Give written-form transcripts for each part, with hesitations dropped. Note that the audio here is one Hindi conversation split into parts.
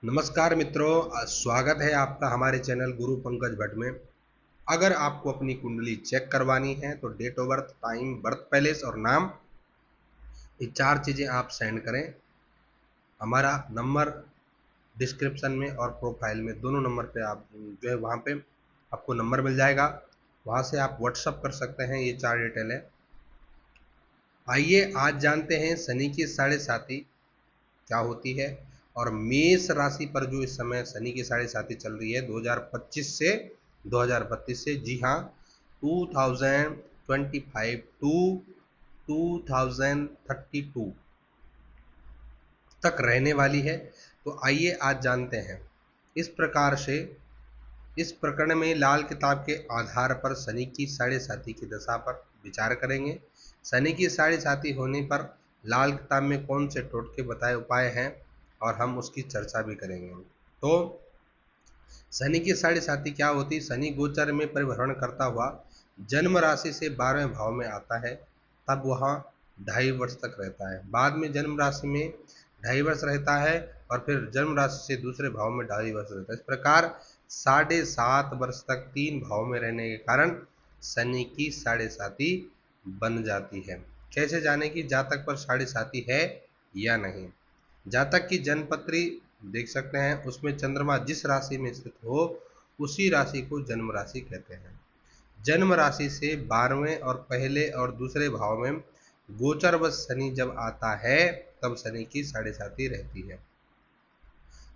नमस्कार मित्रों, स्वागत है आपका हमारे चैनल गुरु पंकज भट्ट में। अगर आपको अपनी कुंडली चेक करवानी है तो date of birth, time, birth place और नाम, ये 4 चीज़ें आप सेंड करें। हमारा नंबर डिस्क्रिप्शन में और प्रोफाइल में दोनों नंबर पे आप जो है वहाँ पे आपको नंबर मिल जाएगा, वहाँ से आप व्हाट्सअप कर सकते हैं। ये 4 डिटेल है। आइए आज जानते हैं शनि की साढ़े साती क्या होती है और मेष राशि पर जो इस समय शनि की साढ़े साती चल रही है 2025 से 2032 से, जी हाँ, 2025 टू 2032 तक रहने वाली है। तो आइए आज जानते हैं। इस प्रकार से इस प्रकरण में लाल किताब के आधार पर शनि की साढ़े साती की दशा पर विचार करेंगे। शनि की साढ़े साती होने पर लाल किताब में कौन से टोटके बताए उपाय हैं और हम उसकी चर्चा भी करेंगे। तो शनि की साढ़े साती क्या होती है? शनि गोचर में परिभ्रमण करता हुआ जन्म राशि से 12वें भाव में आता है, तब वहाँ 2.5 वर्ष तक रहता है। बाद में जन्म राशि में 2.5 वर्ष रहता है और फिर जन्म राशि से दूसरे भाव में 2.5 वर्ष रहता है। इस प्रकार 7.5 वर्ष तक 3 भाव में रहने के कारण शनि की साढ़े साती बन जाती है। कैसे जाने कि जातक पर साढ़े साती है या नहीं? जातक की जन्मपत्री देख सकते हैं, उसमें चंद्रमा जिस राशि में स्थित हो उसी राशि को जन्म राशि कहते हैं। जन्म राशि से 12वें और पहले और दूसरे भाव में गोचरवश शनि जब आता है तब शनि की साढ़े साती रहती है।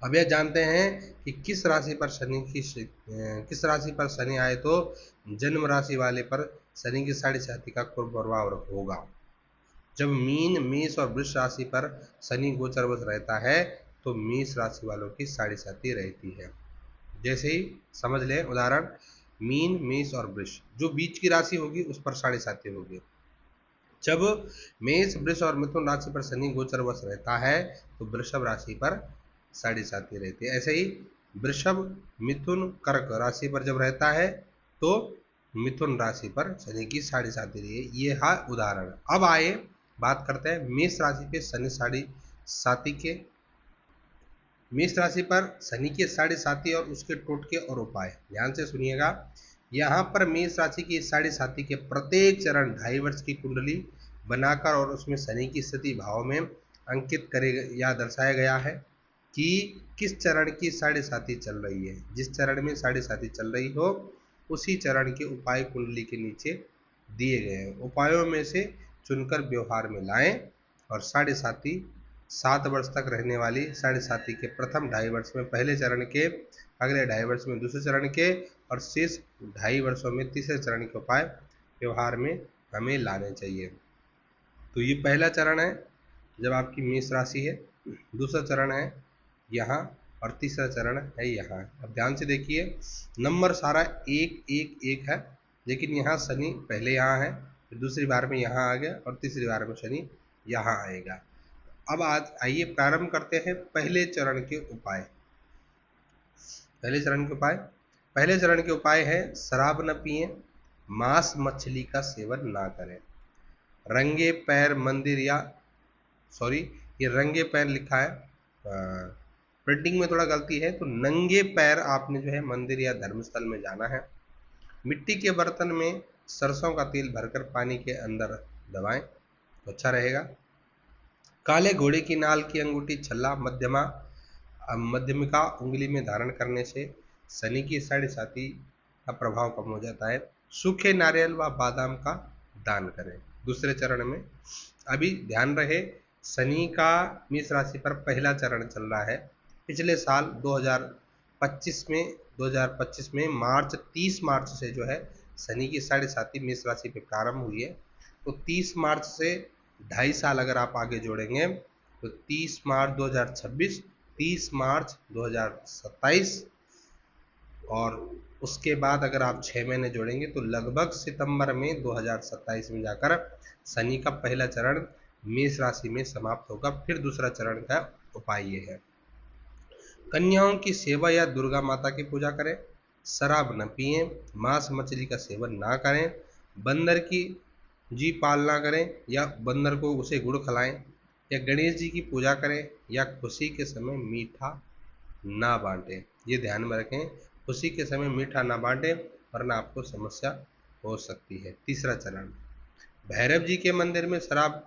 अब यह जानते हैं कि किस राशि पर शनि आए तो जन्म राशि वाले पर शनि की साढ़े साती का कुप्रभाव होगा। जब मीन, मेष और वृष राशि पर शनि गोचरवश रहता है तो मेष राशि वालों की साढ़े साती रहती है। जैसे ही समझ लें उदाहरण, मीन, मेष और वृष, जो बीच की राशि होगी उस पर साढ़े साती होगी। जब मेष, वृष और मिथुन राशि पर शनि गोचरवश रहता है तो वृषभ राशि पर साढ़े साती रहती है। ऐसे ही वृषभ, मिथुन, कर्क राशि पर जब रहता है तो मिथुन राशि पर शनि की साढ़े साती रही है। ये है उदाहरण। अब आए बात करते हैं मेष राशि पे शनि साढ़े साती के। मेष राशि पर शनि के साढ़े साती और उसके टोटके और उपाय ध्यान से सुनिएगा। यहाँ पर मेष राशि की साढ़े साती के प्रत्येक चरण 2.5 वर्ष की कुंडली बनाकर और उसमें शनि की स्थिति भाव में अंकित करे या दर्शाया गया है कि किस चरण की साढ़े साती चल रही है। जिस चरण में साढ़े साती चल रही हो उसी चरण के उपाय कुंडली के नीचे दिए गए हैं। उपायों में से चुनकर व्यवहार में लाएं और साढ़े साती 7 वर्ष तक रहने वाली साढ़े साती के प्रथम 2.5 वर्ष में पहले चरण के, अगले 2.5 वर्ष में दूसरे चरण के और शेष 2.5 वर्षों में तीसरे चरण के उपाय व्यवहार में हमें लाने चाहिए। तो ये पहला चरण है जब आपकी मेष राशि है, दूसरा चरण है यहाँ और तीसरा चरण है यहाँ। अब ध्यान से देखिए, नंबर सारा 1 1 1 है, लेकिन यहाँ शनि पहले यहाँ है, फिर दूसरी बार में यहाँ आ गया और तीसरी बार में शनि यहाँ आएगा। अब आज आइए प्रारंभ करते हैं पहले चरण के उपाय। पहले चरण के उपाय है शराब न पिए, मांस मछली का सेवन ना करें, रंगे पैर मंदिर या ये रंगे पैर लिखा है, प्रिंटिंग में थोड़ा गलती है, तो नंगे पैर आपने जो है मंदिर या धर्मस्थल में जाना है। मिट्टी के बर्तन में सरसों का तेल भरकर पानी के अंदर दबाएं तो अच्छा रहेगा। काले घोड़े की नाल की अंगूठी छल्ला मध्यमिका उंगली में धारण करने से शनि की साढ़े साती का प्रभाव कम हो जाता है। सूखे नारियल व बादाम का दान करें। दूसरे चरण में अभी ध्यान रहे, शनि का मेष राशि पर पहला चरण चल रहा है। पिछले साल 2025 में 30 मार्च से जो है शनि की साढ़े साती मेष राशि पे प्रारंभ हुई है। तो 30 मार्च से 2.5 साल अगर आप आगे जोड़ेंगे तो 30 मार्च 2026, 30 मार्च 2027 और उसके बाद अगर आप 6 महीने जोड़ेंगे तो लगभग सितंबर में 2027 में जाकर शनि का पहला चरण मेष राशि में समाप्त होगा। फिर दूसरा चरण का उपाय ये है, कन्याओं की सेवा या दुर्गा माता की पूजा करें, शराब न पिए, मांस मछली का सेवन ना करें, बंदर की जी पालना करें या बंदर को उसे गुड़ खिलाएं, या गणेश जी की पूजा करें या खुशी के समय मीठा ना बांटें। ये ध्यान में रखें, खुशी के समय मीठा ना बांटें वरना आपको समस्या हो सकती है। तीसरा चरण, भैरव जी के मंदिर में शराब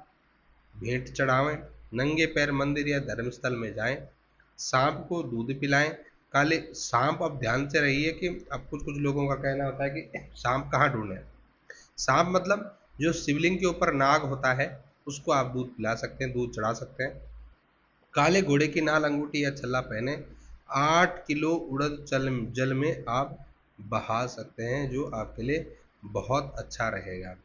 भेंट चढ़ावें, नंगे पैर मंदिर या धर्मस्थल में जाएं, सांप को दूध पिलाएं। काले सांप, अब ध्यान से रहिए कि अब कुछ कुछ लोगों का कहना होता है कि सांप कहाँ ढूंढें। सांप मतलब जो शिवलिंग के ऊपर नाग होता है उसको आप दूध पिला सकते हैं, दूध चढ़ा सकते हैं। काले घोड़े की नाल, अंगूठी या छल्ला पहने 8 किलो उड़द जल में आप बहा सकते हैं, जो आपके लिए बहुत अच्छा रहेगा।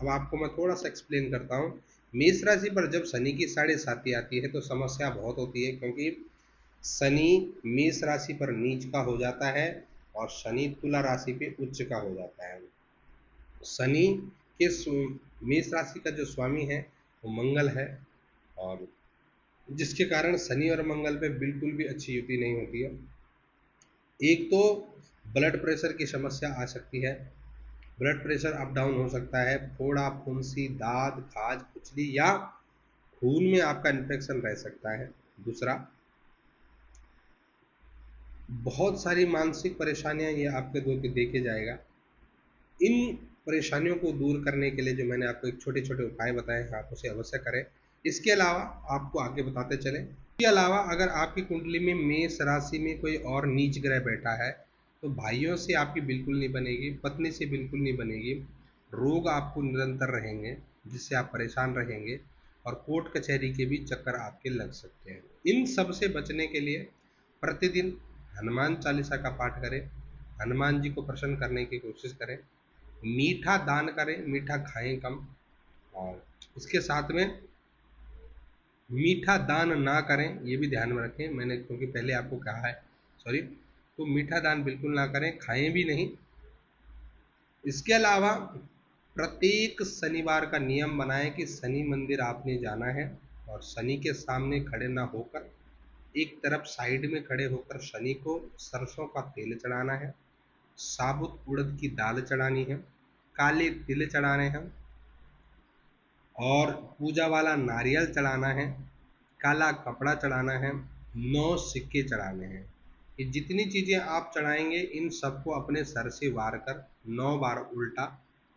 अब आपको मैं थोड़ा सा एक्सप्लेन करता हूँ। मेष राशि पर जब शनि की साढ़े साती आती है तो समस्या बहुत होती है, क्योंकि शनि मेष राशि पर नीच का हो जाता है और शनि तुला राशि पे उच्च का हो जाता है। शनि के मेष राशि का जो स्वामी है वो मंगल है, और जिसके कारण शनि और मंगल पे बिल्कुल भी अच्छी युति नहीं होती है। एक तो ब्लड प्रेशर की समस्या आ सकती है, ब्लड प्रेशर अप डाउन हो सकता है, फोड़ा, फुंसी, दाद, खाज, खुजली या खून में आपका इन्फेक्शन रह सकता है। दूसरा, बहुत सारी मानसिक परेशानियां ये आपके देखे जाएगा। इन परेशानियों को दूर करने के लिए जो मैंने आपको एक छोटे छोटे उपाय बताए हैं, आप उसे अवश्य करें। इसके अलावा आपको आगे बताते चलें, इसके अलावा अगर आपकी कुंडली में मेष राशि में कोई और नीच ग्रह बैठा है तो भाइयों से आपकी बिल्कुल नहीं बनेगी, पत्नी से बिल्कुल नहीं बनेगी, रोग आपको निरंतर रहेंगे जिससे आप परेशान रहेंगे, और कोर्ट कचहरी के भी चक्कर आपके लग सकते हैं। इन सब से बचने के लिए प्रतिदिन हनुमान चालीसा का पाठ करें, हनुमान जी को प्रसन्न करने की कोशिश करें, मीठा दान करें, मीठा खाएं कम, और इसके साथ में मीठा दान ना करें ये भी ध्यान में रखें, मैंने क्योंकि पहले आपको कहा है, सॉरी, तो मीठा दान बिल्कुल ना करें, खाएं भी नहीं। इसके अलावा प्रत्येक शनिवार का नियम बनाएं कि शनि मंदिर आपने जाना है और शनि के सामने खड़े ना होकर एक तरफ साइड में खड़े होकर शनि को सरसों का तेल चढ़ाना है, साबुत उड़द की दाल चढ़ानी है, काले तिल चढ़ाने हैं, और पूजा वाला नारियल चढ़ाना है, काला कपड़ा चढ़ाना है, 9 सिक्के चढ़ाने हैं। ये जितनी चीज़ें आप चढ़ाएंगे इन सबको अपने सर से वार कर 9 बार उल्टा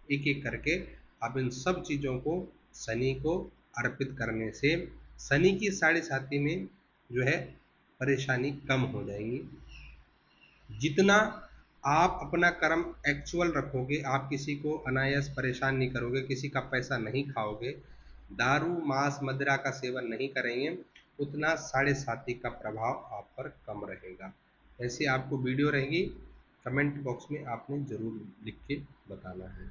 एक एक करके आप इन सब चीज़ों को शनि को अर्पित करने से शनि की साढ़े साती में जो है परेशानी कम हो जाएगी। जितना आप अपना कर्म एक्चुअल रखोगे, आप किसी को अनायास परेशान नहीं करोगे, किसी का पैसा नहीं खाओगे, दारू मांस मदिरा का सेवन नहीं करेंगे, उतना साढ़े साती का प्रभाव आप पर कम रहेगा। ऐसी आपको वीडियो रहेगी, कमेंट बॉक्स में आपने ज़रूर लिख के बताना है।